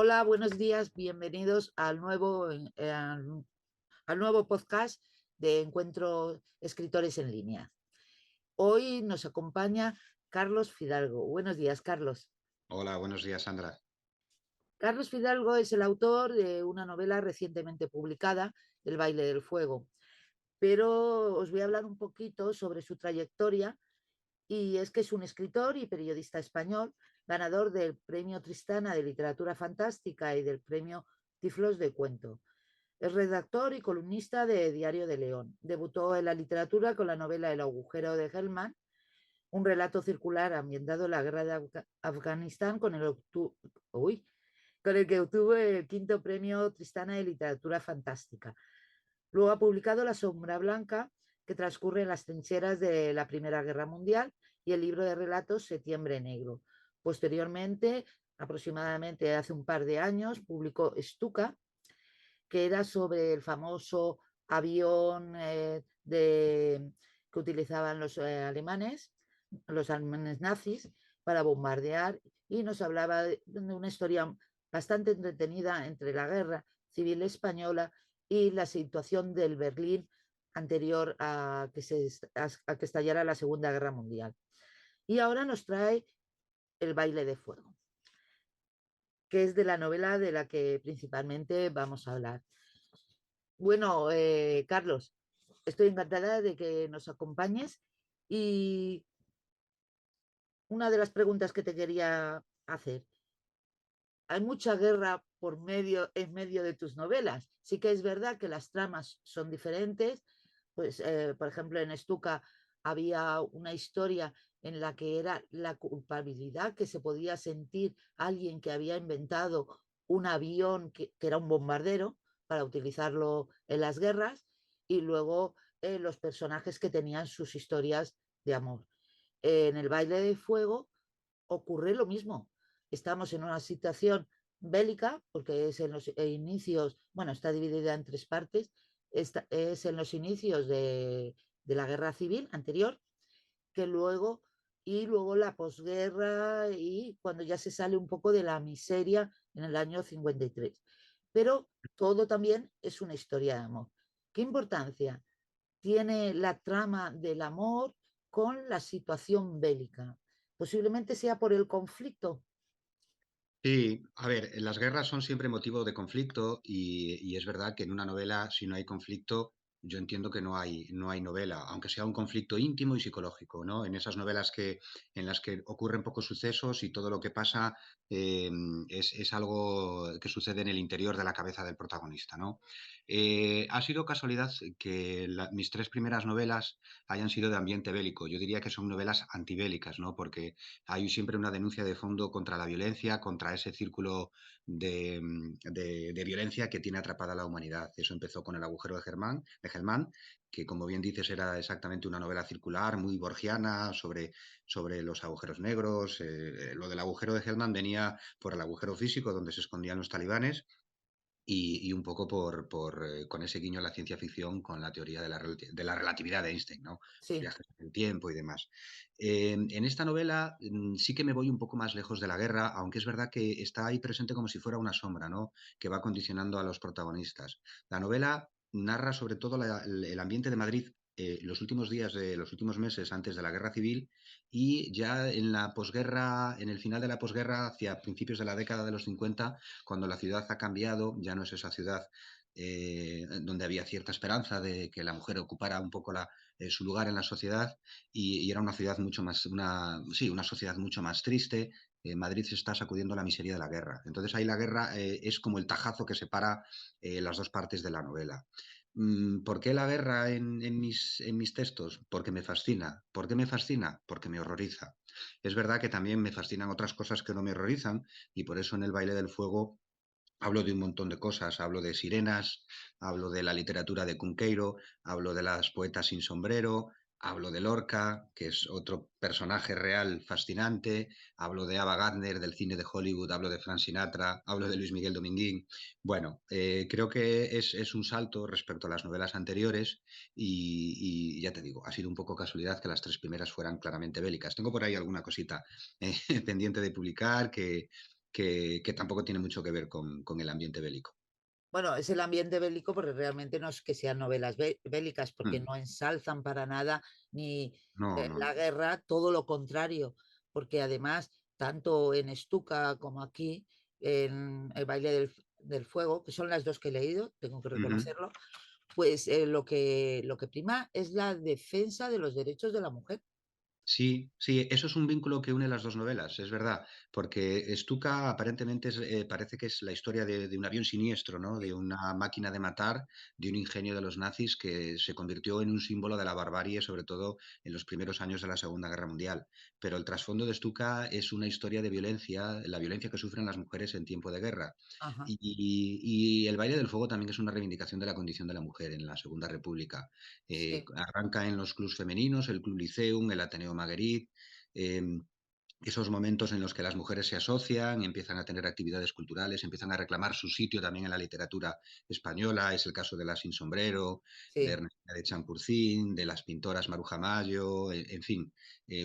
Hola, buenos días, bienvenidos al nuevo podcast de Encuentro Escritores en Línea. Hoy nos acompaña Carlos Fidalgo. Buenos días, Carlos. Hola, buenos días, Sandra. Carlos Fidalgo es el autor de una novela recientemente publicada, El baile del fuego, pero os voy a hablar un poquito sobre su trayectoria. Y es que es un escritor y periodista español, ganador del Premio Tristana de Literatura Fantástica y del Premio Tiflos de Cuento. Es redactor y columnista de Diario de León. Debutó en la literatura con la novela El agujero de Hellman, un relato circular ambientado en la guerra de Afganistán con el que obtuvo el quinto premio Tristana de Literatura Fantástica. Luego ha publicado La sombra blanca, que transcurre en las trincheras de la Primera Guerra Mundial, y el libro de relatos Septiembre Negro. Posteriormente, aproximadamente hace un par de años, publicó Stuka, que era sobre el famoso avión que utilizaban los alemanes nazis, para bombardear, y nos hablaba de una historia bastante entretenida entre la guerra civil española y la situación del Berlín anterior a que estallara la Segunda Guerra Mundial. Y ahora nos trae El baile de fuego, que es de la novela de la que principalmente vamos a hablar. Bueno, Carlos, estoy encantada de que nos acompañes, y una de las preguntas que te quería hacer: hay mucha guerra en medio de tus novelas. Sí que es verdad que las tramas son diferentes. Pues, por ejemplo, en Stuka había una historia en la que era la culpabilidad que se podía sentir alguien que había inventado un avión que era un bombardero para utilizarlo en las guerras, y luego los personajes que tenían sus historias de amor. En El baile de fuego ocurre lo mismo. Estamos en una situación bélica, porque es en los inicios, bueno, está dividida en tres partes. Es en los inicios de la guerra civil anterior, que luego, y luego la posguerra, y cuando ya se sale un poco de la miseria en el año 53. Pero todo también es una historia de amor. ¿Qué importancia tiene la trama del amor con la situación bélica? Posiblemente sea por el conflicto. Sí, a ver, las guerras son siempre motivo de conflicto y es verdad que en una novela, si no hay conflicto, yo entiendo que no hay novela, aunque sea un conflicto íntimo y psicológico, ¿no? En esas novelas en las que ocurren pocos sucesos y todo lo que pasa eh, es algo que sucede en el interior de la cabeza del protagonista, ¿no? Ha sido casualidad que mis tres primeras novelas hayan sido de ambiente bélico. Yo diría que son novelas antibélicas, ¿no? Porque hay siempre una denuncia de fondo contra la violencia, contra ese círculo de violencia que tiene atrapada a la humanidad. Eso empezó con El agujero de Hellman, que como bien dices era exactamente una novela circular, muy borgiana, sobre los agujeros negros. Lo del agujero de Hellman venía por el agujero físico donde se escondían los talibanes y un poco con ese guiño a la ciencia ficción, con la teoría de la relatividad de Einstein, ¿no? Los Sí. viajes en el tiempo y demás. En esta novela sí que me voy un poco más lejos de la guerra, aunque es verdad que está ahí presente como si fuera una sombra, ¿no? Que va condicionando a los protagonistas. La novela narra sobre todo el ambiente de Madrid, los últimos días de los últimos meses antes de la guerra civil, y ya en la posguerra, en el final de la posguerra, hacia principios de la década de los 50, cuando la ciudad ha cambiado, ya no es esa ciudad donde había cierta esperanza de que la mujer ocupara un poco su lugar en la sociedad, y era una ciudad mucho más, sí, una sociedad mucho más triste. Madrid se está sacudiendo la miseria de la guerra. Entonces ahí la guerra es como el tajazo que separa las dos partes de la novela. ¿Por qué la guerra en mis textos? Porque me fascina. ¿Por qué me fascina? Porque me horroriza. Es verdad que también me fascinan otras cosas que no me horrorizan, y por eso en El baile del fuego hablo de un montón de cosas. Hablo de sirenas, hablo de la literatura de Cunqueiro, hablo de las poetas sin sombrero, hablo de Lorca, que es otro personaje real fascinante, hablo de Ava Gardner del cine de Hollywood, hablo de Frank Sinatra, hablo de Luis Miguel Dominguín. Bueno, creo que es un salto respecto a las novelas anteriores y ya te digo, ha sido un poco casualidad que las tres primeras fueran claramente bélicas. Tengo por ahí alguna cosita pendiente de publicar que tampoco tiene mucho que ver con el ambiente bélico. Bueno, es el ambiente bélico porque realmente no es que sean novelas bélicas, porque Mm. no ensalzan para nada ni No, no, la no. guerra, todo lo contrario, porque además, tanto en Stuka como aquí, en El baile del fuego, que son las dos que he leído, tengo que Ujú. reconocerlo, pues lo que prima es la defensa de los derechos de la mujer. Sí, sí, eso es un vínculo que une las dos novelas, es verdad, porque Stuka aparentemente parece que es la historia de un avión siniestro, ¿no? De una máquina de matar, de un ingenio de los nazis que se convirtió en un símbolo de la barbarie, sobre todo en los primeros años de la Segunda Guerra Mundial. Pero el trasfondo de Stuka es una historia de violencia, la violencia que sufren las mujeres en tiempo de guerra. Ajá, Y el baile del fuego también es una reivindicación de la condición de la mujer en la Segunda República. sí, Arranca en los clubs femeninos, el Club Liceum, el Ateneo Maguerit, eh, esos momentos en los que las mujeres se asocian, empiezan a tener actividades culturales, empiezan a reclamar su sitio también en la literatura española. Es el caso de La Sin Sombrero, de sí. Ernestina de Champurcín, de las pintoras Maruja Mayo, en fin,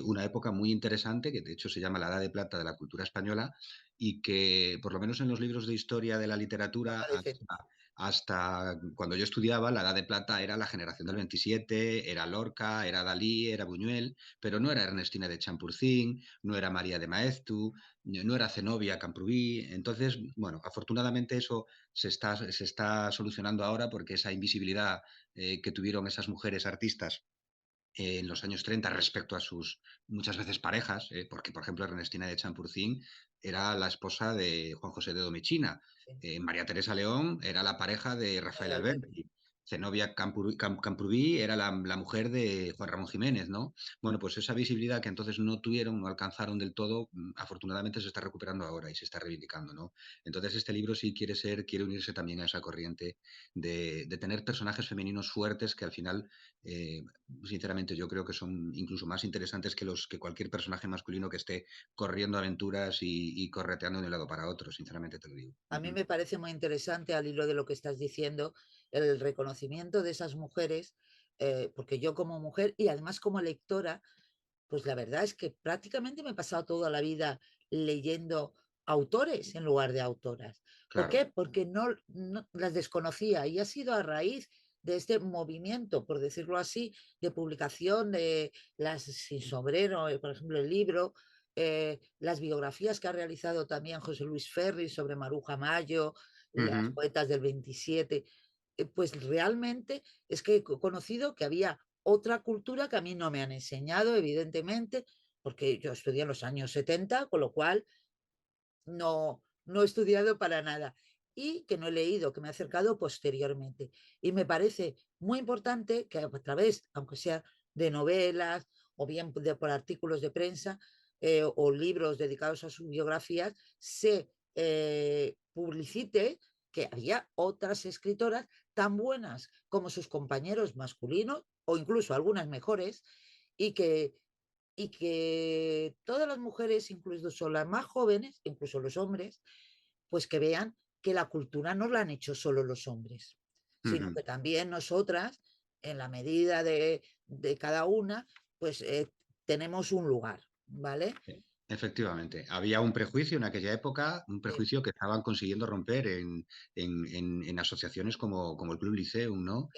una época muy interesante que de hecho se llama la Edad de Plata de la cultura española y que, por lo menos en los libros de historia de la literatura, Aparecen. hasta cuando yo estudiaba, la Edad de Plata era la generación del 27, era Lorca, era Dalí, era Buñuel, pero no era Ernestina de Champurcín, no era María de Maeztu, no era Zenobia Camprubí. Entonces, bueno, afortunadamente eso se está solucionando ahora porque esa invisibilidad que tuvieron esas mujeres artistas en los años 30 respecto a sus muchas veces parejas, porque por ejemplo Ernestina de Champurcín era la esposa de Juan José de Domechina, Sí, María Teresa León era la pareja de Rafael Alberti. Alberti, Zenobia Camprubí era la mujer de Juan Ramón Jiménez, ¿no? Bueno, pues esa visibilidad que entonces no tuvieron, no alcanzaron del todo, afortunadamente se está recuperando ahora y se está reivindicando, ¿no? Entonces este libro sí quiere unirse también a esa corriente de tener personajes femeninos fuertes que al final sinceramente, yo creo que son incluso más interesantes que cualquier personaje masculino que esté corriendo aventuras y correteando de un lado para otro, sinceramente te lo digo. A mí Ujú. me parece muy interesante, al hilo de lo que estás diciendo, el reconocimiento de esas mujeres, porque yo como mujer y además como lectora, pues la verdad es que prácticamente me he pasado toda la vida leyendo autores en lugar de autoras. ¿Por Claro. qué? Porque no las desconocía y ha sido a raíz de este movimiento, por decirlo así, de publicación de las Sin Sombrero, por ejemplo, el libro, las biografías que ha realizado también José Luis Ferri sobre Maruja Mayo, las Ujú, poetas del 27, pues realmente es que he conocido que había otra cultura que a mí no me han enseñado, evidentemente, porque yo estudié en los años 70, con lo cual no he estudiado para nada y que no he leído, que me he acercado posteriormente. Y me parece muy importante que a través, aunque sea de novelas o bien por artículos de prensa o libros dedicados a sus biografías, se publicite que había otras escritoras tan buenas como sus compañeros masculinos o incluso algunas mejores y que todas las mujeres, incluso las más jóvenes, incluso los hombres, pues que vean que la cultura no la han hecho solo los hombres, sino ujú. que también nosotras, en la medida de cada una, pues tenemos un lugar, ¿vale? Sí, efectivamente, había un prejuicio en aquella época, un Sí, prejuicio que estaban consiguiendo romper en asociaciones como el Club Liceum, ¿no?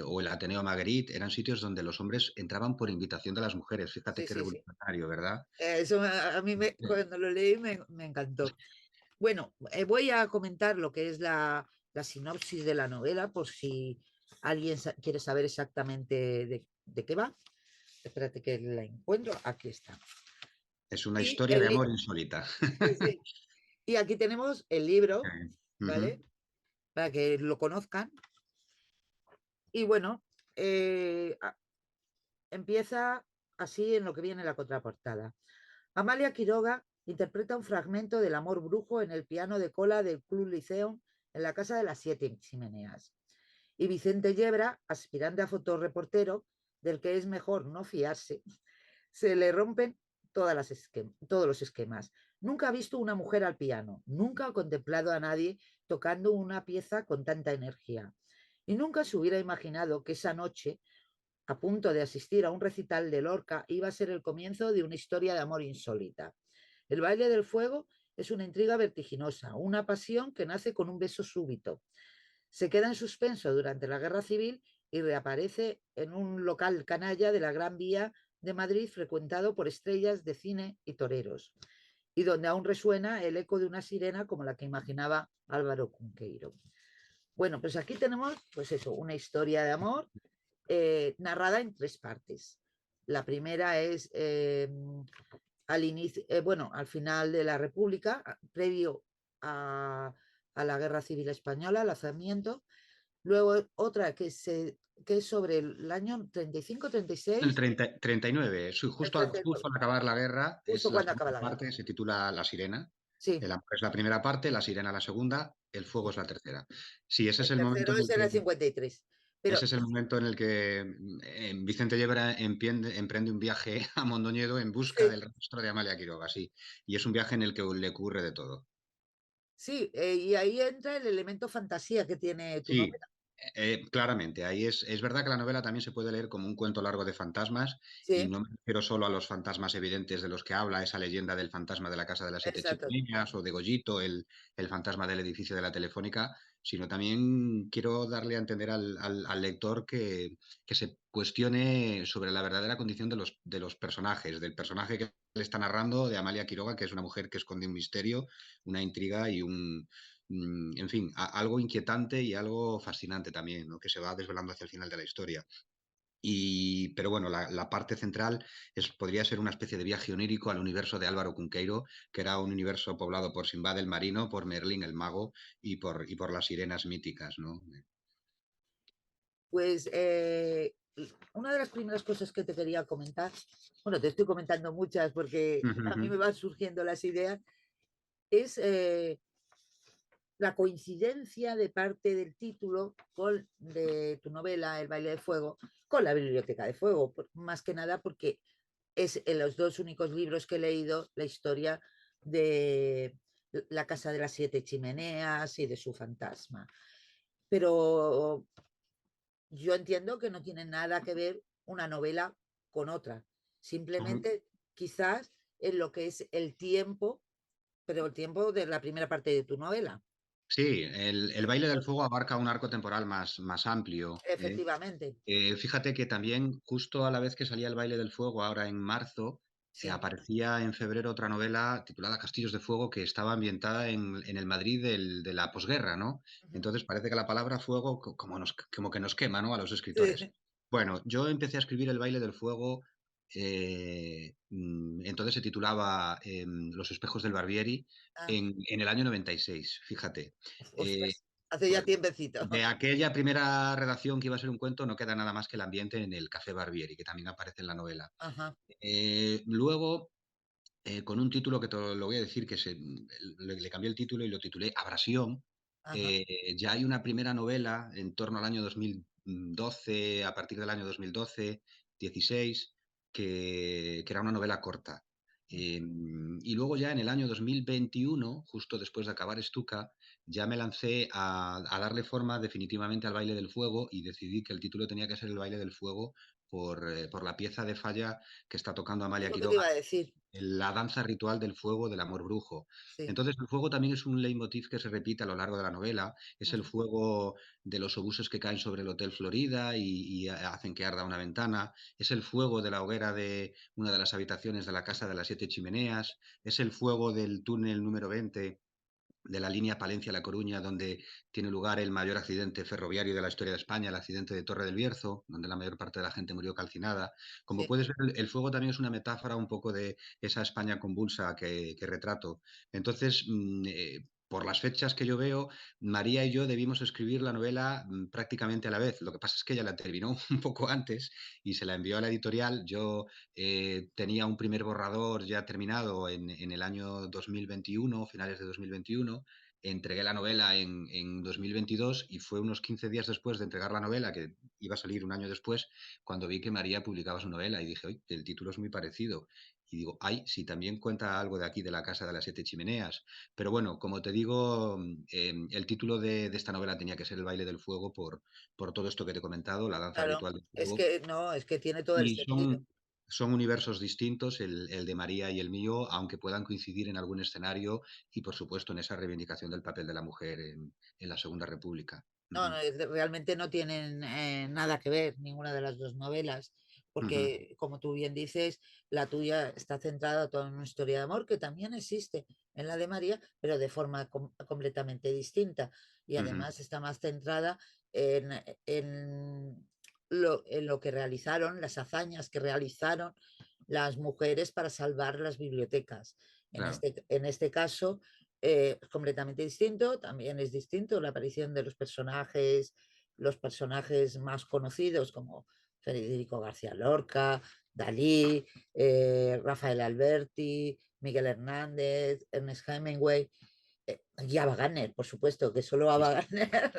O el Ateneo Magritte, eran sitios donde los hombres entraban por invitación de las mujeres. Fíjate sí, qué sí, sí. revolucionario, ¿verdad? Eso a mí Sí. cuando lo leí me encantó. Bueno, voy a comentar lo que es la sinopsis de la novela por si alguien quiere saber exactamente de qué va. Espérate que la encuentro. Aquí está. Es una Y, historia de amor insólita. sí, sí. Y aquí tenemos el libro, Ujú, ¿vale? Para que lo conozcan. Y bueno, eh, a- empieza así en lo que viene la contraportada. Amalia Quiroga interpreta un fragmento del Amor Brujo en el piano de cola del Club Liceo en la Casa de las Siete Chimeneas. Y Vicente Yebra, aspirante a fotoreportero, del que es mejor no fiarse, se le rompen todos los esquemas. Nunca ha visto una mujer al piano, nunca ha contemplado a nadie tocando una pieza con tanta energía. Y nunca se hubiera imaginado que esa noche, a punto de asistir a un recital de Lorca, iba a ser el comienzo de una historia de amor insólita. El baile del fuego Es una intriga vertiginosa, una pasión que nace con un beso súbito. Se queda en suspenso durante la Guerra Civil y reaparece en un local canalla de la Gran Vía de Madrid frecuentado por estrellas de cine y toreros, y donde aún resuena el eco de una sirena como la que imaginaba Álvaro Cunqueiro. Bueno, pues aquí tenemos, pues eso, una historia de amor narrada en tres partes. La primera es al inicio, bueno, al final de la República, previo a, a la Guerra Civil Española, el lanzamiento. Luego otra que es sobre el año 35, El 36, 39, sí, el justo 39, al acabar la guerra, es justo la cuando segunda acaba la guerra. parte, se titula La Sirena. Sí, El amor es la primera parte, La Sirena la segunda, El fuego sí. es la tercera. Sí, ese es El el momento tercero en es el en que el 53. Pero ese es el momento en el que Vicente Yebra emprende un viaje a Mondoñedo en busca sí, del rastro de Amalia Quiroga, sí. Y es un viaje en el que le ocurre de todo. sí, y ahí entra el elemento fantasía que tiene tu Sí, novela. claramente. Ahí es verdad que la novela también se puede leer como un cuento largo de fantasmas, y Sí, no me refiero solo a los fantasmas evidentes de los que habla esa leyenda del fantasma de la Casa de las Siete exacto. Chimeneas o de Goyito, el fantasma del edificio de la Telefónica, sino también quiero darle a entender al lector que se cuestione sobre la verdadera condición de los personajes, del personaje que le está narrando, de Amalia Quiroga, que es una mujer que esconde un misterio, una intriga y en fin, algo inquietante y algo fascinante también, ¿no? Que se va desvelando hacia el final de la historia. Pero bueno, la parte central podría ser una especie de viaje onírico al universo de Álvaro Cunqueiro, que era un universo poblado por Sinbad el marino, por Merlín el mago y por las sirenas míticas, ¿no? Pues una de las primeras cosas que te quería comentar, bueno, te estoy comentando muchas porque Ujú, a ujú. mí me van surgiendo las ideas, es la coincidencia de parte del título de tu novela, El baile de fuego, con la biblioteca de fuego, más que nada porque es en los dos únicos libros que he leído la historia de la casa de las siete chimeneas y de su fantasma. Pero yo entiendo que no tiene nada que ver una novela con otra. Son- Simplemente quizás en lo que es el tiempo, pero el tiempo de la primera parte de tu novela. Sí, el baile del fuego abarca un arco temporal más amplio. Efectivamente, Fíjate que también justo a la vez que salía el baile del fuego, ahora en marzo, sí. aparecía en febrero otra novela titulada Castillos de Fuego que estaba ambientada en el Madrid de la posguerra, ¿no? Ujú. Entonces parece que la palabra fuego como que nos quema, ¿no? A los escritores. Sí. Bueno, yo empecé a escribir el baile del fuego, entonces se titulaba Los espejos del Barbieri Ah, en el año 96, fíjate. Eh, ostras, hace ya pues tiempecito. de aquella primera redacción que iba a ser un cuento no queda nada más que el ambiente en el Café Barbieri, que también aparece en la novela. Ajá, Luego, con un título que te lo voy a decir, le cambié el título y lo titulé Abrasión. ajá. Ya hay una primera novela en torno al año 2012, a partir del año 2012, 16, que era una novela corta. Y luego ya en el año 2021, justo después de acabar Stuka, ya me lancé a darle forma definitivamente al baile del fuego y decidí que el título tenía que ser El baile del fuego por la pieza de falla que está tocando Es Amalia lo que te Quiroga, iba a decir. la danza ritual del fuego del amor brujo. Sí. Entonces, el fuego también es un leitmotiv que se repite a lo largo de la novela. Es el Ujú. fuego de los obuses que caen sobre el Hotel Florida y hacen que arda una ventana. Es el fuego de la hoguera de una de las habitaciones de la Casa de las Siete Chimeneas. Es el fuego del túnel número 20 de la línea Palencia-La Coruña, donde tiene lugar el mayor accidente ferroviario de la historia de España, el accidente de Torre del Bierzo, donde la mayor parte de la gente murió calcinada. Como Sí, puedes ver, el fuego también es una metáfora un poco de esa España convulsa que retrato. Entonces, por las fechas que yo veo, María y yo debimos escribir la novela prácticamente a la vez. Lo que pasa es que ella la terminó un poco antes y se la envió a la editorial. Yo tenía un primer borrador ya terminado en el año 2021, finales de 2021. Entregué la novela en 2022 y fue unos 15 días después de entregar la novela, que iba a salir un año después, cuando vi que María publicaba su novela y dije, oye, el título es muy parecido. Y digo, ay, si también cuenta algo de aquí, de la Casa de las Siete Chimeneas. Pero bueno, como te digo, el título de esta novela tenía que ser El baile del fuego por todo esto que te he comentado, la danza claro. ritual del Es fuego. que no, es que tiene todo el Y sentido. son universos distintos, el de María y el mío, aunque puedan coincidir en algún escenario y, por supuesto, en esa reivindicación del papel de la mujer en la Segunda República. No, no, Ujú, realmente no tienen nada que ver ninguna de las dos novelas, ujú, porque como tú bien dices, la tuya está centrada toda en una historia de amor que también existe en la de María, pero de forma completamente distinta. Y ujú. además está más centrada en, en lo que realizaron, las hazañas que realizaron las mujeres para salvar las bibliotecas. Claro. En este caso, completamente distinto. También es distinto la aparición de los personajes más conocidos como Federico García Lorca, Dalí, Rafael Alberti, Miguel Hernández, Ernest Hemingway, y Ava Gardner, por supuesto, que solo Sí, Ava sí. Gardner.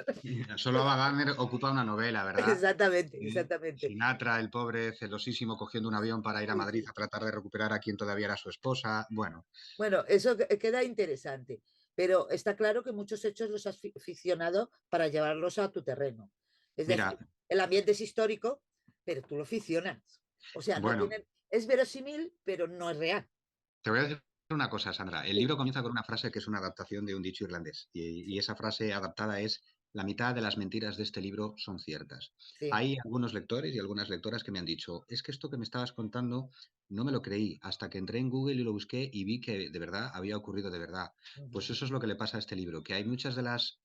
Solo Ava Gardner ocupa una novela, ¿verdad? Exactamente, Sí. exactamente. Sinatra, el pobre celosísimo, cogiendo un avión para ir a Sí, Madrid sí. a tratar de recuperar a quien todavía era su esposa. Bueno, Bueno, eso queda interesante, pero está claro que muchos hechos los has ficcionado para llevarlos a tu terreno. Es mira, decir, el ambiente es histórico, pero tú lo ficcionas. O sea, no bueno, tienen, es verosímil, pero no es real. te voy a decir una cosa, Sandra. El Sí, libro comienza con una frase que es una adaptación de un dicho irlandés y sí, esa frase adaptada es: la mitad de las mentiras de este libro son ciertas. sí. Hay algunos lectores y algunas lectoras que me han dicho, es que esto que me estabas contando no me lo creí hasta que entré en Google y lo busqué y vi que de verdad había ocurrido de verdad. Ujú, Pues eso es lo que le pasa a este libro, que hay muchas de las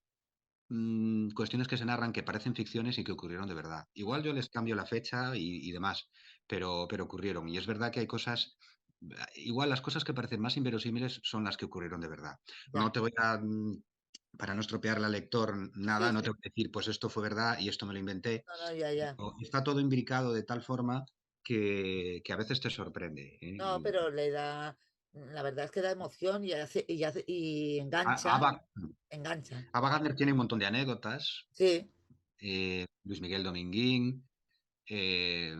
cuestiones que se narran que parecen ficciones y que ocurrieron de verdad. Igual yo les cambio la fecha y demás, pero ocurrieron. Y es verdad que hay cosas, igual las cosas que parecen más inverosímiles son las que ocurrieron de verdad. ya. No te voy a, para no estropearle al lector nada, Sí, no te sí. voy a decir, pues esto fue verdad y esto me lo inventé. No, no, ya, ya. Está todo imbricado de tal forma que a veces te sorprende. ¿Eh? No, pero le da, la verdad es que da emoción y engancha, Ava, engancha. Ava Gardner tiene un montón de anécdotas. Sí, Luis Miguel Dominguín, eh,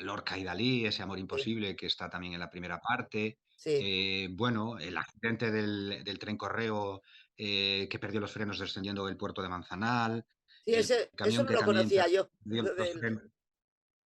Lorca y Dalí, ese amor sí, imposible que está también en la primera parte. sí. Bueno, el accidente del tren Correo que perdió los frenos descendiendo del puerto de Manzanal, Sí, el eso camión no que lo también conocía yo. perdió los frenos.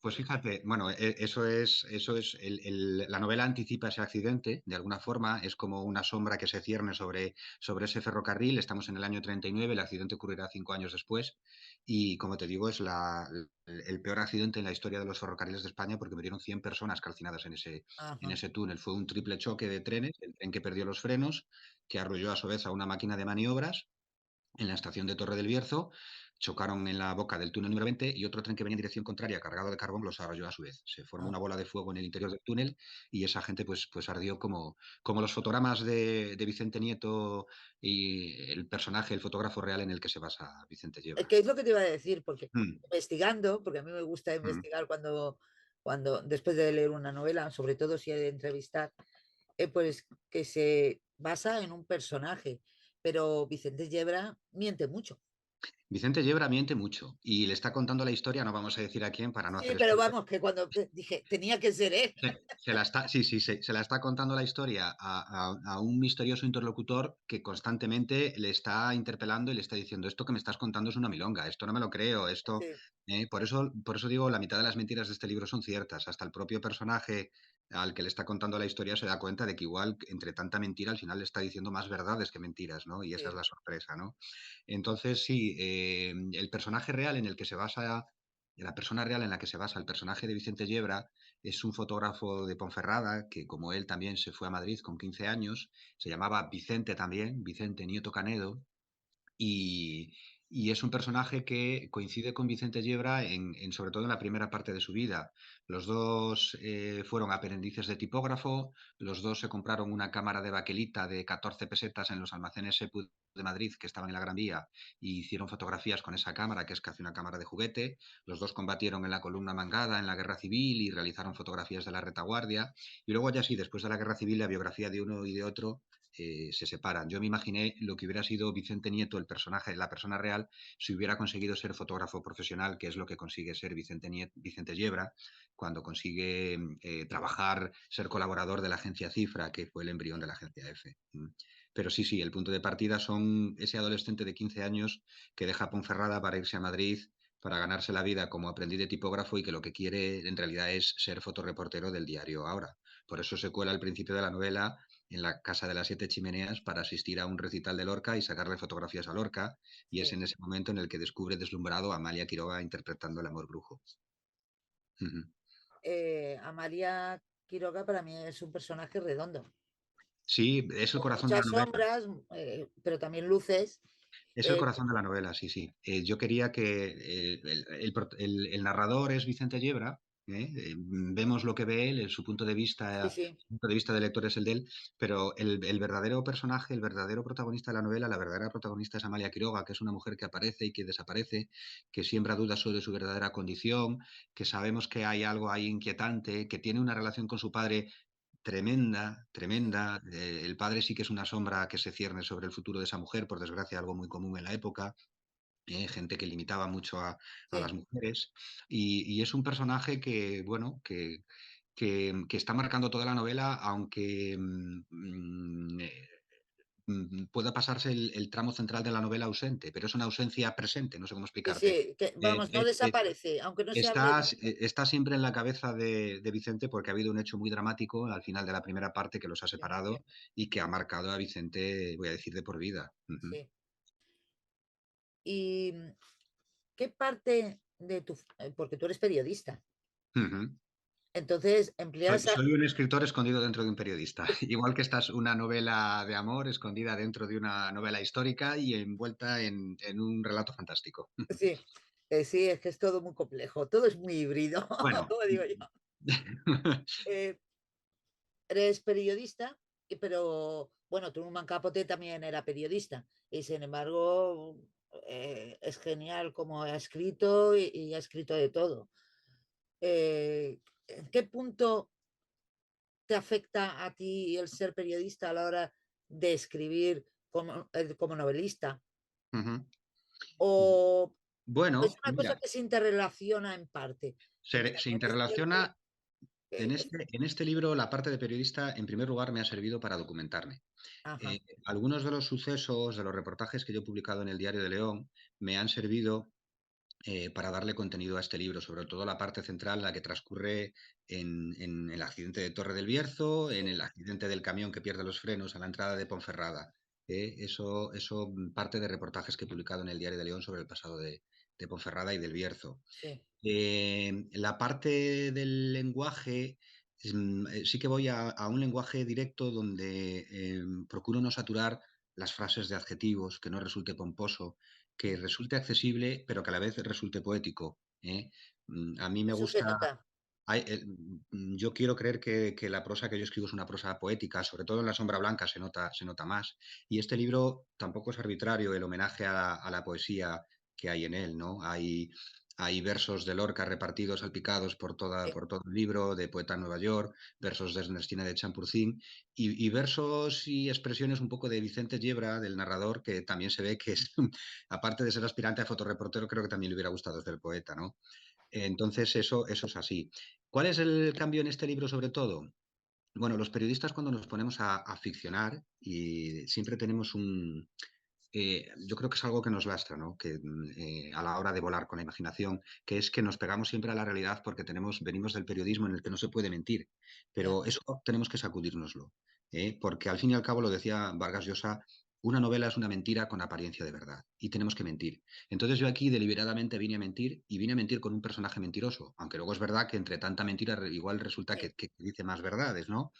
Pues fíjate, bueno, eso es, la novela anticipa ese accidente, de alguna forma, es como una sombra que se cierne sobre ese ferrocarril, estamos en el año 39, el accidente ocurrirá 5 años después, y como te digo, es el peor accidente en la historia de los ferrocarriles de España porque murieron 100 personas calcinadas en Ajá. ese túnel. Fue un triple choque de trenes, el tren que perdió los frenos, que arrolló a su vez a una máquina de maniobras, en la estación de Torre del Bierzo, chocaron en la boca del túnel número 20 y otro tren que venía en dirección contraria, cargado de carbón, los arrolló a su vez. Se formó Ah. una bola de fuego en el interior del túnel y esa gente pues ardió como los fotogramas de Vicente Nieto y el personaje, el fotógrafo real en el que se basa Vicente Yebra. ¿Qué es lo que te iba a decir? Porque Mm, investigando, porque a mí me gusta mm. investigar después de leer una novela, sobre todo si hay de entrevistar, pues que se basa en un personaje, pero Vicente Yebra miente mucho. Vicente Yebra miente mucho y le está contando la historia, no vamos a decir a quién para no Sí, hacer pero spoiler. vamos, que cuando dije, tenía que ser él. Sí, sí, se la está contando la historia a un misterioso interlocutor que constantemente le está interpelando y le está diciendo, esto que me estás contando es una milonga, esto no me lo creo, esto... Sí, por eso digo, la mitad de las mentiras de este libro son ciertas. Hasta el propio personaje al que le está contando la historia se da cuenta de que igual entre tanta mentira al final le está diciendo más verdades que mentiras, ¿no? Y esa es sí. la sorpresa, ¿no? Entonces, sí, el personaje real en el que se basa, la persona real en la que se basa el personaje de Vicente Yebra es un fotógrafo de Ponferrada que, como él, también se fue a Madrid con 15 años. Se llamaba Vicente también, Vicente Nieto Canedo, y, y es un personaje que coincide con Vicente Yebra sobre todo en la primera parte de su vida. Los dos fueron aprendices de tipógrafo, los dos se compraron una cámara de baquelita de 14 pesetas en los almacenes Sepu de Madrid que estaban en la Gran Vía y hicieron fotografías con esa cámara, que es casi una cámara de juguete. Los dos combatieron en la columna Mangada en la Guerra Civil y realizaron fotografías de la retaguardia. Y luego ya sí, después de la Guerra Civil, la biografía de uno y de otro se separan. Yo me imaginé lo que hubiera sido Vicente Nieto, el personaje, la persona real, si hubiera conseguido ser fotógrafo profesional, que es lo que consigue ser Vicente Yebra, cuando consigue trabajar, ser colaborador de la agencia Cifra, que fue el embrión de la agencia F. Pero sí, sí, el punto de partida son ese adolescente de 15 años que deja Ponferrada para irse a Madrid para ganarse la vida como aprendiz de tipógrafo y que lo que quiere en realidad es ser fotoreportero del diario Ahora. Por eso se cuela al principio de la novela en la Casa de las Siete Chimeneas para asistir a un recital de Lorca y sacarle fotografías a Lorca, y es sí. en ese momento en el que descubre deslumbrado a Amalia Quiroga interpretando el amor brujo. Ujú. Amalia Quiroga para mí es un personaje redondo, Sí, es el con corazón de la muchas novela. sombras, pero también luces. Es el eh, corazón de la novela, sí, sí. Yo quería que el narrador es Vicente Yebra. Vemos lo que ve él, su punto de sí, vista, sí, el punto de vista del lector es el de él, pero el verdadero personaje, el verdadero protagonista de la novela, la verdadera protagonista es Amalia Quiroga, que es una mujer que aparece y que desaparece, que siembra dudas sobre su verdadera condición, que sabemos que hay algo ahí inquietante, que tiene una relación con su padre tremenda, sí, tremenda. El padre sí que es una sombra que se cierne sobre el futuro de esa mujer, por desgracia, algo muy común en la época. Gente que limitaba mucho a las sí. mujeres. Y es un personaje que, bueno, que está marcando toda la novela, aunque pueda pasarse el tramo central de la novela ausente, pero es una ausencia presente, no sé cómo Sí, explicarte. sí, que, Eh, vamos, no eh, eh, desaparece, aunque no se hable Está, nunca. está siempre en la cabeza de Vicente porque ha habido un hecho muy dramático al final de la primera parte que los ha Sí, separado y que ha marcado a Vicente, voy a decir, de por vida. Ujú, sí. ¿Y qué parte de tu... porque tú eres periodista, ujú. entonces Soy, empleas... soy un escritor escondido dentro de un periodista. Igual que esta es una novela de amor escondida dentro de una novela histórica y envuelta en un relato fantástico. Sí, sí, es que es todo muy complejo, todo es muy híbrido, Bueno. como digo yo. Eh, Eres periodista, pero bueno, Truman Capote también era periodista y sin embargo es genial como ha escrito y ha escrito de todo. ¿En qué punto te afecta a ti el ser periodista a la hora de escribir como novelista? Ujú. ¿O es Bueno, una cosa mira, que se interrelaciona en parte? Porque se también es cierto interrelaciona. que... En este libro, la parte de periodista, en primer lugar, me ha servido para documentarme. Ajá, Algunos de los sucesos, de los reportajes que yo he publicado en el Diario de León, me han servido para darle contenido a este libro, sobre todo la parte central, la que transcurre en el accidente de Torre del Bierzo, en sí, el accidente del camión que pierde los frenos a la entrada de Ponferrada. Eso parte de reportajes que he publicado en el Diario de León sobre el pasado de Ponferrada y del Bierzo. sí, La parte del lenguaje, sí que voy a un lenguaje directo donde procuro no saturar las frases de adjetivos, que no resulte pomposo, que mm, resulte accesible, pero que a la vez resulte poético. A mí me eso se gusta, nota. yo quiero creer que la prosa que yo escribo es una prosa poética, sobre todo en La sombra blanca se nota más. Y este libro tampoco es arbitrario el homenaje a la poesía que hay en él, ¿no? Hay versos de Lorca repartidos, salpicados Sí, por todo el libro, de Poeta en Nueva York, versos de Ernestina de Champurcín y versos y expresiones un poco de Vicente Yebra, del narrador, que también se ve que es, aparte de ser aspirante a fotoreportero, creo que también le hubiera gustado ser poeta, ¿no? Entonces, eso es así. ¿Cuál es el cambio en este libro sobre todo? Bueno, los periodistas cuando nos ponemos a ficcionar y siempre tenemos yo creo que es algo que nos lastra, ¿no? Que a la hora de volar con la imaginación, que es que nos pegamos siempre a la realidad porque venimos del periodismo en el que no se puede mentir, ya. pero eso tenemos que sacudírnoslo, porque al fin y al cabo lo decía Vargas Llosa, una novela es una mentira con apariencia de verdad y tenemos que mentir. Entonces yo aquí deliberadamente vine a mentir y vine a mentir con un personaje mentiroso, aunque luego es verdad que entre tanta mentira igual resulta Sí, que dice más verdades, ¿no?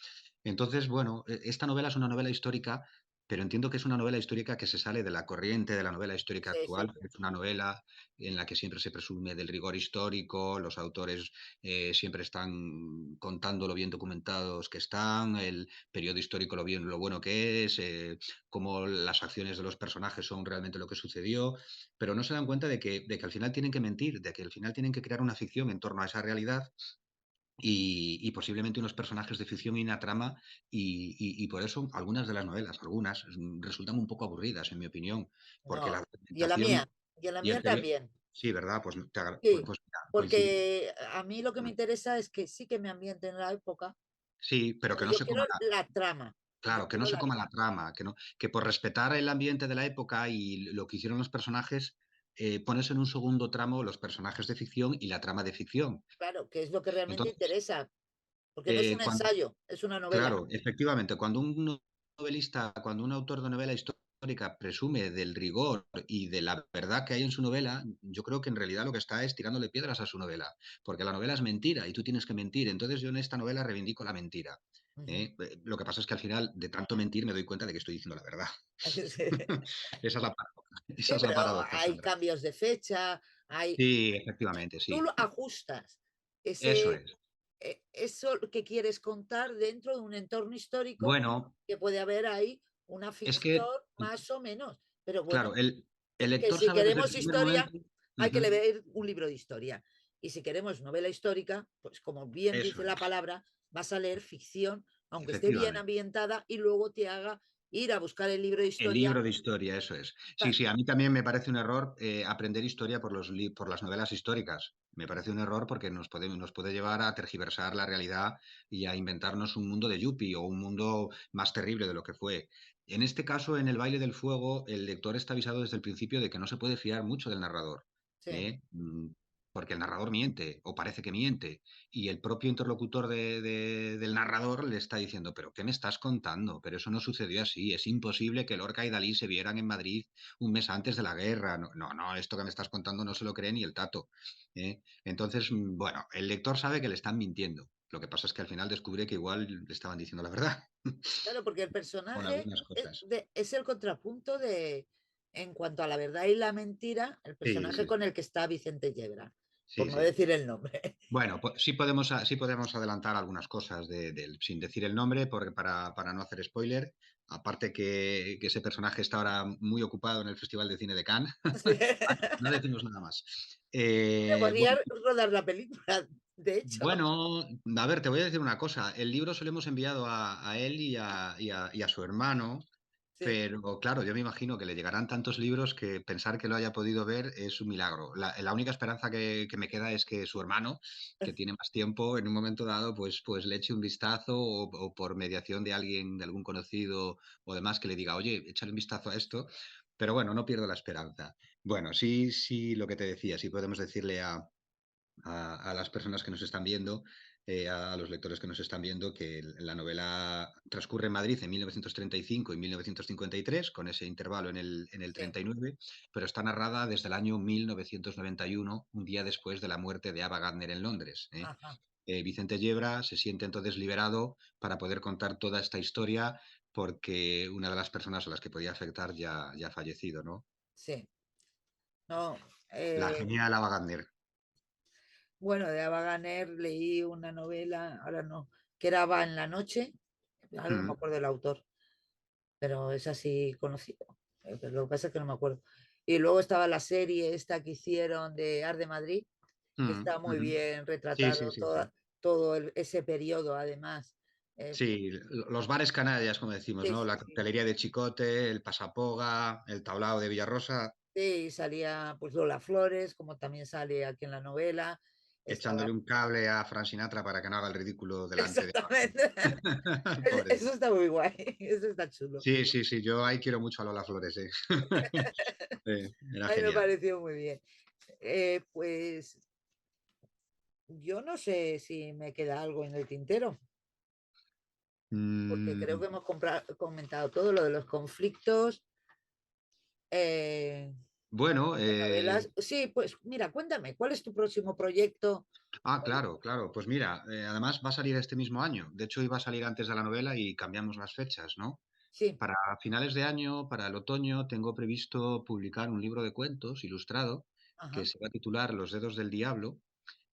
Entonces, bueno, esta novela es una novela histórica, pero entiendo que es una novela histórica que se sale de la corriente de la novela histórica sí, actual. sí. Es una novela en la que siempre se presume del rigor histórico, los autores siempre están contando lo bien documentados que están, el periodo histórico lo bueno que es, cómo las acciones de los personajes son realmente lo que sucedió, pero no se dan cuenta de que al final tienen que mentir, de que al final tienen que crear una ficción en torno a esa realidad y posiblemente unos personajes de ficción y una trama, y por eso algunas de las novelas, algunas, resultan un poco aburridas, en mi opinión, porque la No, documentación y en la y el mía periodo... también. Sí, ¿verdad? Pues, Sí, pues mira, coincidimos. porque a mí lo que me interesa es que sí que me ambiente en la época, Sí, pero pero que no yo se quiero coma la trama. Yo claro, que no quiero se la coma la trama. trama, que por respetar el ambiente de la época y lo que hicieron los personajes, pones en un segundo tramo los personajes de ficción y la trama de ficción. Claro, que es lo que realmente Entonces, interesa, porque no es un cuando, ensayo, es una novela. claro, efectivamente, cuando un novelista, cuando un autor de novela histórica presume del rigor y de la verdad que hay en su novela, yo creo que en realidad lo que está es tirándole piedras a su novela, porque la novela es mentira y tú tienes que mentir. Entonces yo en esta novela reivindico la mentira. Ujú. ¿Eh? Lo que pasa es que al final, de tanto mentir, me doy cuenta de que estoy diciendo la verdad. Esa es la paradoja. Esa Sí, es la pero paradoja, hay Sandra. cambios de fecha, hay Sí, efectivamente, tú sí. lo ajustas Eso ese, es. eso que quieres contar dentro de un entorno histórico, Bueno, que puede haber ahí una es ficción que, más o menos. Pero claro, bueno, el que lector si sabe desde el queremos primer historia, momento. hay que Ujú, leer un libro de historia. Y si queremos novela histórica, pues como bien eso dice la es, palabra, vas a leer ficción, aunque esté bien efectivamente. ambientada, y luego te haga ir a buscar el libro de El historia. libro de historia, eso es. Sí, Pa- sí, a mí también me parece un error aprender historia por por las novelas históricas. Me parece un error porque nos puede llevar a tergiversar la realidad y a inventarnos un mundo de Yuppie o un mundo más terrible de lo que fue. En este caso, en El baile del fuego, el lector está avisado desde el principio de que no se puede fiar mucho del narrador. Sí, ¿Eh? Porque el narrador miente o parece que miente y el propio interlocutor del narrador le está diciendo, pero ¿qué me estás contando? Pero eso no sucedió así, es imposible que Lorca y Dalí se vieran en Madrid un mes antes de la guerra. No, no, no, esto que me estás contando no se lo cree ni el tato. ¿Eh? Entonces, bueno, el lector sabe que le están mintiendo. Lo que pasa es que al final descubre que igual le estaban diciendo la verdad claro, porque el con personaje algunas cosas. es el contrapunto en cuanto a la verdad y la mentira, el Sí, personaje sí, con el que está Vicente Yebra, por sí, no sí. decir el nombre. Bueno, pues sí podemos adelantar algunas cosas sin decir el nombre, porque para no hacer spoiler. Aparte que ese personaje está ahora muy ocupado en el Festival de Cine de Cannes. No decimos nada más. Se Bueno, podría rodar la película, de hecho. bueno, a ver, te voy a decir una cosa. El libro se lo hemos enviado a él y a su hermano, Sí. pero claro, yo me imagino que le llegarán tantos libros que pensar que lo haya podido ver es un milagro. La única esperanza que me queda es que su hermano, que tiene más tiempo, en un momento dado, pues le eche un vistazo o por mediación de alguien, de algún conocido o demás, que le diga, oye, échale un vistazo a esto. Pero bueno, no pierdo la esperanza. Bueno, sí, sí, lo que te decía, sí podemos decirle a las personas que nos están viendo, a los lectores que nos están viendo, que la novela transcurre en Madrid en 1935 y 1953, con ese intervalo en el Sí, 39, pero está narrada desde el año 1991, un día después de la muerte de Ava Gardner en Londres. ¿Eh? ajá, Vicente Yebra se siente entonces liberado para poder contar toda esta historia porque una de las personas a las que podía afectar ya ha fallecido, ¿no? sí. No, La eh, genial Ava Gardner. bueno, de Ava Gardner leí una novela, ahora no, que era Va en la noche, ahora no me Mm, acuerdo del autor, pero es así conocido. Pero lo que pasa es que no me acuerdo. Y luego estaba la serie esta que hicieron de Art de Madrid, que mm, está muy ujú. bien Sí, sí, retratado sí, sí. todo ese periodo, además. Sí, los bares canallas, como decimos, Sí, ¿no? sí, La sí. coctelería de Chicote, el Pasapoga, el tablao de Villarrosa, Sí, salía pues Lola Flores, como también sale aquí en la novela. echándole Estaba, un cable a Frank Sinatra para que no haga el ridículo delante de... exactamente. El pobrecito. Eso está muy guay, eso está chulo. Sí, sí, sí, yo ahí quiero mucho a Lola Flores, ¿eh? Era A mí me genial. pareció muy bien. Pues yo no sé si me queda algo en el tintero, porque creo Mm, que hemos comentado todo lo de los conflictos bueno, de novelas. Sí, pues mira, cuéntame, ¿cuál es tu próximo proyecto? claro, claro. Pues mira, además va a salir este mismo año. De hecho, iba a salir antes de la novela y cambiamos las fechas, ¿no? Sí, Para finales de año, para el otoño, tengo previsto publicar un libro de cuentos ilustrado que ajá. se va a titular Los dedos del diablo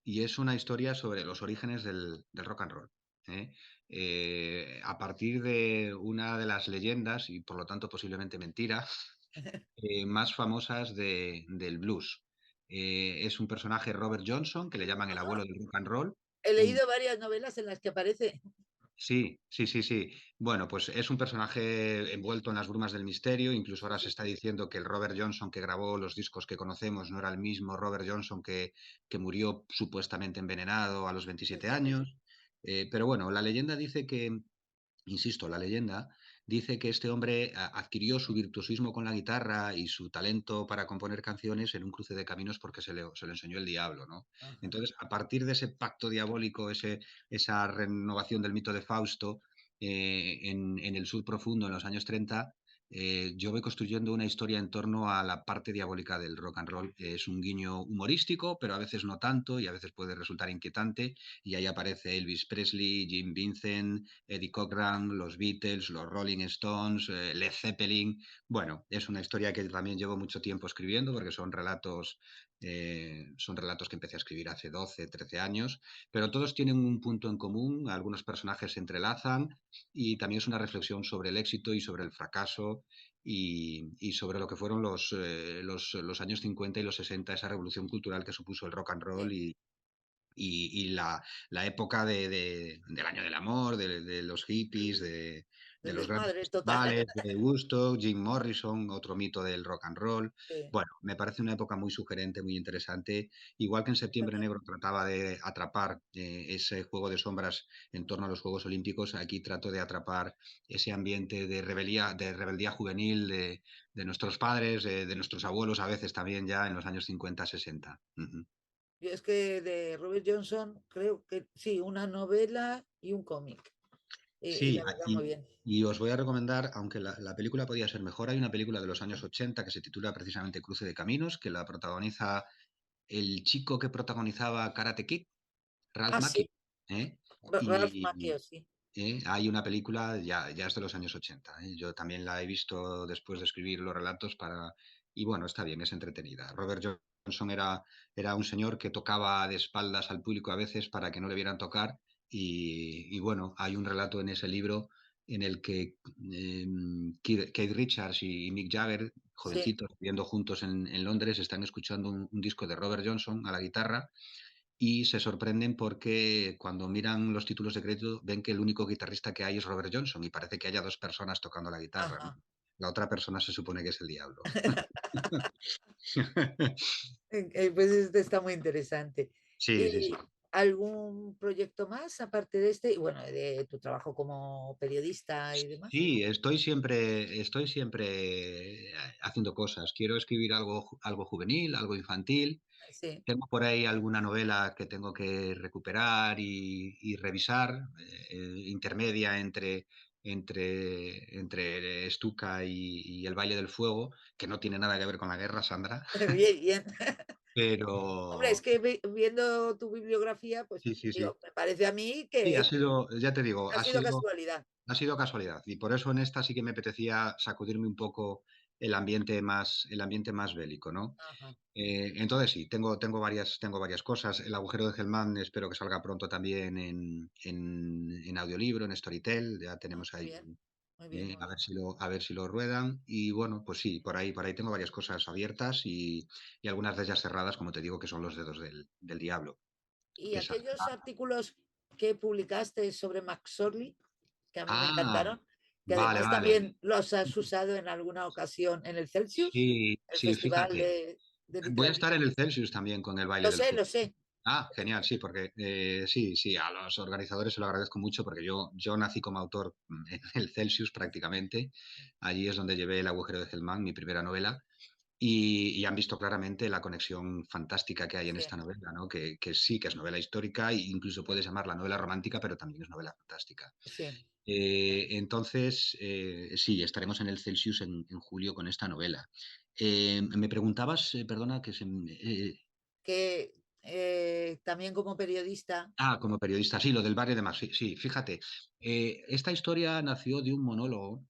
y es una historia sobre los orígenes del rock and roll. ¿Eh? A partir de una de las leyendas, y por lo tanto posiblemente mentira, más famosas del blues. Es un personaje, Robert Johnson, que le llaman el abuelo Ajá. del rock and roll. He un leído varias novelas en las que aparece. Sí, sí, sí, sí. Bueno, pues es un personaje envuelto en las brumas del misterio. Incluso Sí, ahora se sí, está sí, diciendo que el Robert Johnson que grabó los discos que conocemos no era el mismo Robert Johnson que murió supuestamente envenenado a los 27 años. Pero bueno, la leyenda dice que, insisto, la leyenda dice que este hombre adquirió su virtuosismo con la guitarra y su talento para componer canciones en un cruce de caminos porque se lo enseñó el diablo, ¿no? Ajá. Entonces, a partir de ese pacto diabólico, esa renovación del mito de Fausto, en el sur profundo, en los años 30, yo voy construyendo una historia en torno a la parte diabólica del rock and roll. Es un guiño humorístico, pero a veces no tanto y a veces puede resultar inquietante. Y ahí aparece Elvis Presley, Jim Vincent, Eddie Cochran, los Beatles, los Rolling Stones, Led Zeppelin. Bueno, es una historia que también llevo mucho tiempo escribiendo porque son relatos que empecé a escribir hace 12, 13 años, pero todos tienen un punto en común, algunos personajes se entrelazan y también es una reflexión sobre el éxito y sobre el fracaso y sobre lo que fueron los años 50 y los 60, esa revolución cultural que supuso el rock and roll Sí. y la época del año del amor, de los hippies, de El los grandes desmadre total. festivales, de Woodstock, Jim Morrison, otro mito del rock and roll. Sí, Bueno, me parece una época muy sugerente, muy interesante. Igual que en Septiembre verdad. Negro trataba de atrapar ese juego de sombras en torno a los Juegos Olímpicos, aquí trato de atrapar ese ambiente de rebeldía juvenil de nuestros padres, de nuestros abuelos, a veces también ya en los años 50, 60. Ujú. Yo es que de Robert Johnson creo que sí, una novela y un cómic. Y Sí, la verdad, muy bien. y os voy a recomendar, aunque la película podía ser mejor, hay una película de los años 80 que se titula precisamente Cruce de Caminos, que la protagoniza el chico que protagonizaba Karate Kid, Ralph Ah, sí, Macchio, ¿eh? Ralph Y Macchio, sí. hay una película, ya es de los años 80, ¿eh? Yo también la he visto después de escribir los relatos y bueno, está bien, es entretenida. Robert Johnson era un señor que tocaba de espaldas al público a veces para que no le vieran tocar y bueno, hay un relato en ese libro en el que Keith Richards y Mick Jagger, Sí. jovencitos, viviendo juntos en Londres, están escuchando un disco de Robert Johnson a la guitarra y se sorprenden porque cuando miran los títulos de crédito ven que el único guitarrista que hay es Robert Johnson y parece que haya dos personas tocando la guitarra, ¿no? Ajá. La otra persona se supone que es el diablo. Pues este está muy interesante. Sí, sí, sí. ¿Y algún proyecto más aparte de este? Y bueno, de tu trabajo como periodista y demás. Sí, estoy siempre haciendo cosas. Quiero escribir algo juvenil, algo infantil. Sí. Tengo por ahí alguna novela que tengo que recuperar y revisar, intermedia entre Stuka y El baile del fuego, que no tiene nada que ver con la guerra, Sandra, Bien, bien. Hombre, es pero que viendo tu bibliografía, pues sí, sí, sí. digo, me parece a mí Sí, que ya te digo, ha sido casualidad. ha sido casualidad. Y por eso en esta sí que me apetecía sacudirme un poco el ambiente más bélico, ¿no? Ajá, Entonces sí, tengo varias cosas. El agujero de Hellman espero que salga pronto también en audiolibro, en Storytel. Ya tenemos muy ahí, bien, muy bien, muy bien. a ver si lo ruedan. Y bueno, pues sí, por ahí tengo varias cosas abiertas y algunas de ellas cerradas, como te digo, que son los dedos del diablo. Y Que aquellos saldrá. artículos que publicaste sobre Max Orly, que a mí me Ah, encantaron, que vale, además vale. también los has usado en alguna ocasión en el Celsius, Sí, el sí, Festival fíjate. de Voy a estar en Literatura. el Celsius también con el baile Lo del sé, fútbol. lo sé. Ah, genial, sí, porque sí, sí, a los organizadores se lo agradezco mucho porque yo nací como autor en el Celsius prácticamente. Allí es donde llevé El agujero de Hellman, mi primera novela, y han visto claramente la conexión fantástica que hay en Sí, esta novela, ¿no? Que sí, que es novela histórica e incluso puedes llamarla novela romántica, pero también es novela fantástica. sí. Entonces, sí, estaremos en el Celsius en julio con esta novela. Me preguntabas, perdona, Que también como periodista, como periodista, sí, lo del barrio de Mar, sí, sí, fíjate, esta historia nació de un monólogo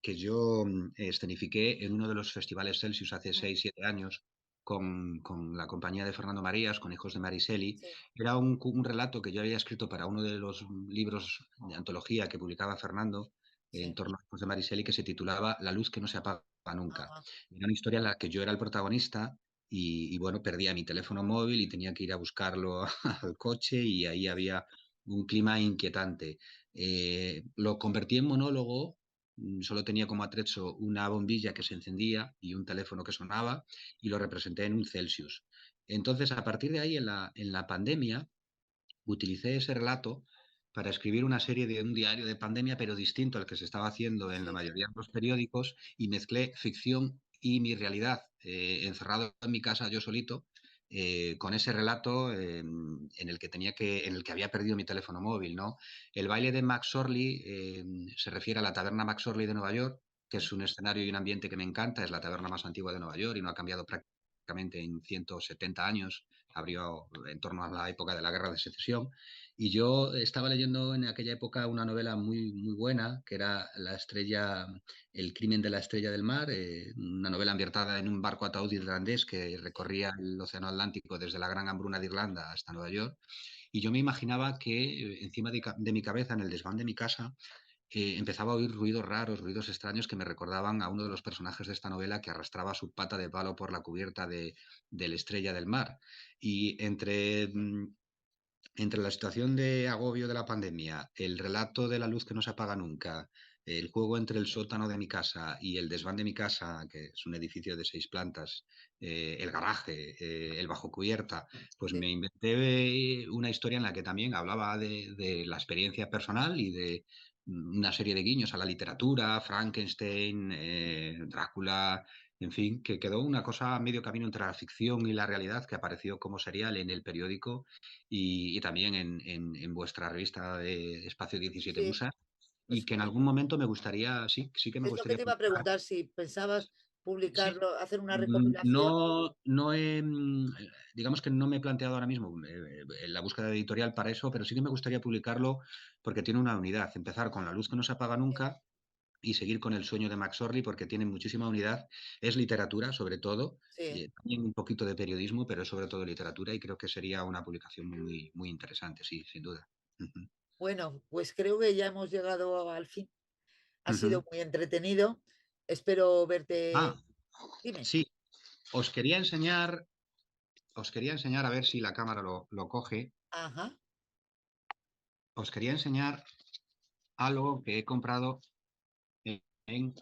que yo escenifiqué en uno de los festivales Celsius hace mm, 6, 7 años con la compañía de Fernando Marías, con Hijos de Mariseli. sí, Era un relato que yo había escrito para uno de los libros de antología que publicaba Fernando en sí, torno a Hijos de Mariseli, que se titulaba La luz que no se apaga nunca. ajá, Era una historia en la que yo era el protagonista bueno, perdía mi teléfono móvil y tenía que ir a buscarlo al coche y ahí había un clima inquietante. Lo convertí en monólogo. Solo tenía como atrecho una bombilla que se encendía y un teléfono que sonaba y lo representé en un Celsius. Entonces, a partir de ahí, en la pandemia, utilicé ese relato para escribir una serie de un diario de pandemia, pero distinto al que se estaba haciendo en la Sí, mayoría de los periódicos, y mezclé ficción y mi realidad, encerrado en mi casa yo solito, con ese relato en el que en el que había perdido mi teléfono móvil, ¿no? El baile de Max Orley se refiere a la taberna Max Orley de Nueva York, que sí, es un escenario y un ambiente que me encanta, es la taberna más antigua de Nueva York y no ha cambiado prácticamente en 170 años, abrió en torno a la época de la Guerra de Secesión. Y yo estaba leyendo en aquella época una novela muy, muy buena, que era El crimen de la estrella del mar, una novela ambientada en un barco ataúd irlandés que sí. recorría el Océano Atlántico desde la Gran Hambruna de Irlanda hasta Nueva York. Y yo me imaginaba que encima de mi cabeza, en el desván de mi casa, empezaba a oír ruidos raros, ruidos extraños que me recordaban a uno de los personajes de esta novela que arrastraba su pata de palo por la cubierta de la estrella del mar. Y entre la situación de agobio de la pandemia, el relato de la luz que no se apaga nunca, el juego entre el sótano de mi casa y el desván de mi casa, que es un edificio de 6 plantas, el garaje, el bajo cubierta, pues Sí. me inventé una historia en la que también hablaba de la experiencia personal y de una serie de guiños a la literatura, Frankenstein, Drácula, en fin, que quedó una cosa a medio camino entre la ficción y la realidad que apareció como serial en el periódico y también en vuestra revista de Espacio 17 Sí, Musa, y pues que en algún momento me gustaría, sí, sí que me es lo que gustaría te iba a publicar. preguntar, si pensabas Sí, publicarlo, hacer una recopilación. no digamos que no me he planteado ahora mismo la búsqueda editorial para eso, pero sí que me gustaría publicarlo porque tiene una unidad. Empezar con La luz que no se apaga Sí, nunca y seguir con El sueño de Max Orley porque tiene muchísima unidad. Es literatura, sobre todo, sí. también un poquito de periodismo, pero es sobre todo literatura y creo que sería una publicación muy, muy interesante, sí, sin duda. Ujú. Bueno, pues creo que ya hemos llegado al fin. Ha sido Ujú. muy entretenido. Espero Ah, verte. Dime. sí, os quería enseñar, os quería enseñar a ver si la cámara lo coge. Ajá, Os quería enseñar algo que he comprado en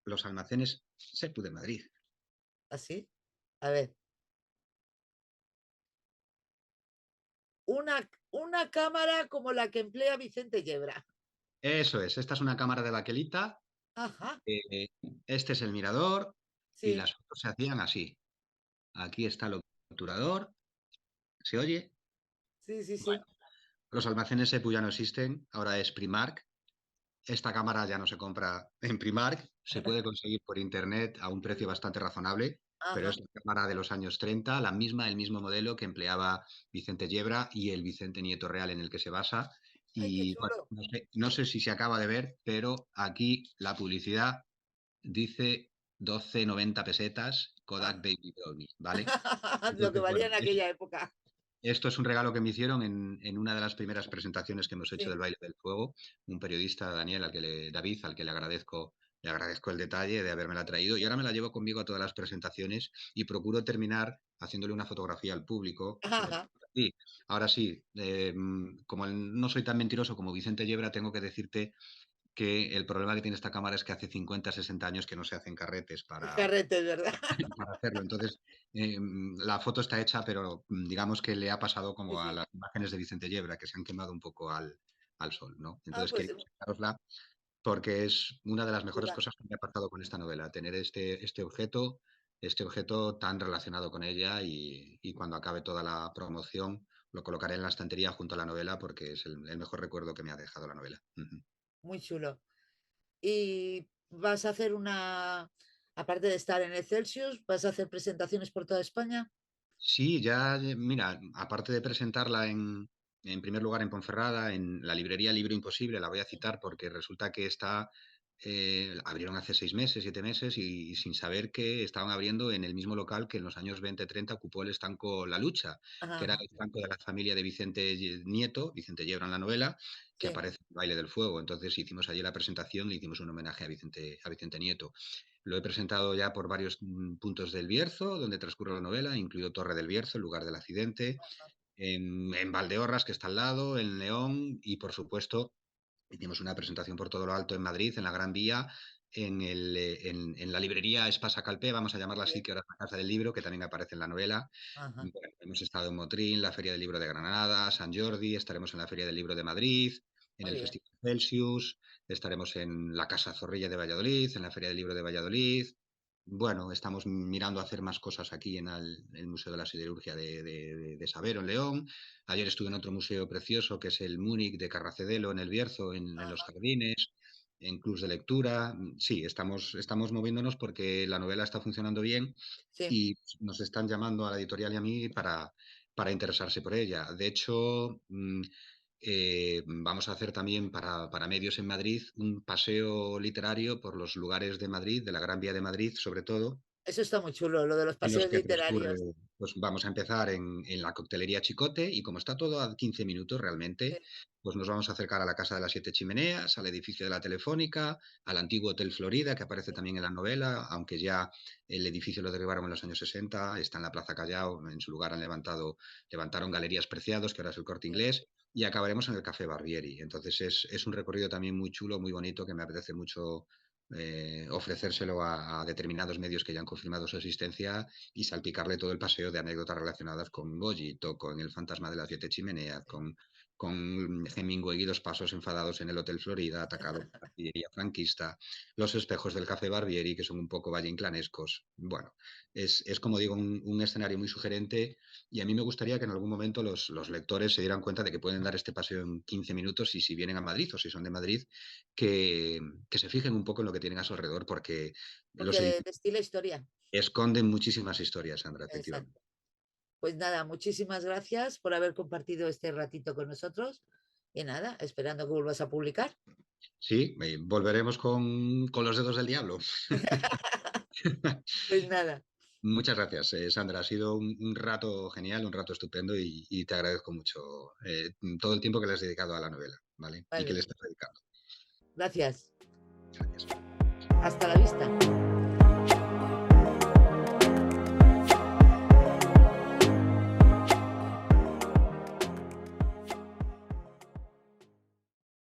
los almacenes Sepu de Madrid. así. A ver. Una cámara como la que emplea Vicente Yebra. Eso es, esta es una cámara de baquelita, Ajá, eh, este es el mirador y sí, las fotos se hacían así. Aquí está el obturador, ¿se oye? sí, sí, Bueno, sí. los almacenes Sepu ya no existen, ahora es Primark. Esta cámara ya no se compra en Primark, se puede conseguir por internet a un precio bastante razonable, pero Ajá. es la cámara de los años 30, la misma, el mismo modelo que empleaba Vicente Yebra y el Vicente Nieto Real en el que se basa. Ay, qué Y bueno, chulo. no sé si se acaba de ver, pero aquí la publicidad dice 12,90 pesetas Kodak Ah. Baby Doll, ¿vale? Lo que Entonces, valía bueno, en aquella época. esto es un regalo que me hicieron en una de las primeras presentaciones que hemos hecho del Sí. Baile del Fuego. Un periodista, Daniel, David, al que le agradezco el detalle de habérmela traído. Y ahora me la llevo conmigo a todas las presentaciones y procuro terminar haciéndole una fotografía al público, sobre todo Ajá. a ti. Ahora sí, como no soy tan mentiroso como Vicente Yebra, tengo que decirte que el problema que tiene esta cámara es que hace 50, 60 años que no se hacen carretes Carretes, ¿verdad? para hacerlo. Entonces, la foto está hecha, pero digamos que le ha pasado Sí, como a sí. las imágenes de Vicente Yebra, que se han quemado un poco al sol, ¿no? Ah, Entonces pues quería enseñárosla porque es una de las mejores chula. cosas que me ha pasado con esta novela, tener este objeto tan relacionado con ella y cuando acabe toda la promoción lo colocaré en la estantería junto a la novela porque es el mejor recuerdo que me ha dejado la novela. Ujú. Muy chulo. Y vas a hacer aparte de estar en el Celsius, vas a hacer presentaciones por toda España. Sí, ya, mira, aparte de presentarla en primer lugar en Ponferrada, en la librería Libro Imposible, la voy a citar porque resulta que abrieron hace 6 meses, 7 meses, y sin saber que estaban abriendo en el mismo local que en los años 20-30 ocupó el estanco La Lucha, que era Ajá, el estanco de la familia de Vicente Nieto, Vicente Yebra en la novela, que sí. aparece en el Baile del Fuego. Entonces hicimos allí la presentación, le hicimos un homenaje a Vicente Nieto. Lo he presentado ya por varios puntos del Bierzo, donde transcurre la novela, incluido Torre del Bierzo, el lugar del accidente, en Valdeorras, que está al lado, en León, y por supuesto hicimos una presentación por todo lo alto en Madrid, en la Gran Vía, en la librería Espasa Calpé, vamos a llamarla así, Sí. que ahora es la Casa del Libro, que también aparece en la novela. Ajá, Bueno, hemos estado en Motril, la Feria del Libro de Granada, San Jordi, estaremos en la Feria del Libro de Madrid, en muy el bien. Festival Celsius, estaremos en la Casa Zorrilla de Valladolid, en la Feria del Libro de Valladolid. Bueno, estamos mirando a hacer más cosas aquí en el Museo de la Siderurgia de Sabero, en León. Ayer estuve en otro museo precioso, que es el Múnich de Carracedelo, en el Bierzo, en los Ajá, jardines, en clubs de lectura. Sí, estamos moviéndonos porque la novela está funcionando bien sí. y nos están llamando a la editorial y a mí para interesarse por ella. De hecho, vamos a hacer también para medios en Madrid un paseo literario por los lugares de Madrid, de la Gran Vía de Madrid, sobre todo, Eso está muy chulo, lo de los en los paseos que transcurre, literarios. pues vamos a empezar en la coctelería Chicote y como está todo a 15 minutos Sí, realmente, pues nos vamos a acercar a la Casa de las Siete Chimeneas, al edificio de la Telefónica, al antiguo Hotel Florida, que aparece sí, también en la novela, aunque ya el edificio lo derribaron en los años 60, está en la Plaza Callao, en su lugar levantaron Galerías Preciados, que ahora es el Corte sí. Inglés, y acabaremos en el Café Barbieri. Entonces es un recorrido también muy chulo, muy bonito, que me apetece mucho ofrecérselo a determinados medios que ya han confirmado su existencia y salpicarle todo el paseo de anécdotas relacionadas con Goyito, con el fantasma de las siete chimeneas, Sí. con Hemingway y dos pasos enfadados en el Hotel Florida, atacado por la artillería franquista, los espejos del Café Barbieri, que son un poco valle inclanescos. Bueno, es como digo, un escenario muy sugerente y a mí me gustaría que en algún momento los lectores se dieran cuenta de que pueden dar este paseo en 15 minutos y si vienen a Madrid o si son de Madrid, que, que se fijen un poco en lo que tienen a su alrededor, porque los Porque edificios destila historia. esconden muchísimas historias, Sandra, efectivamente. Exacto. Pues nada, muchísimas gracias por haber compartido este ratito con nosotros. Y nada, esperando que vuelvas a publicar. Sí, volveremos con los dedos del diablo. Pues nada, Muchas gracias, Sandra. Ha sido un rato genial, un rato estupendo y te agradezco mucho todo el tiempo que le has dedicado a la novela, ¿vale? Y que le vale. estás dedicando. Gracias. Gracias. Hasta la vista.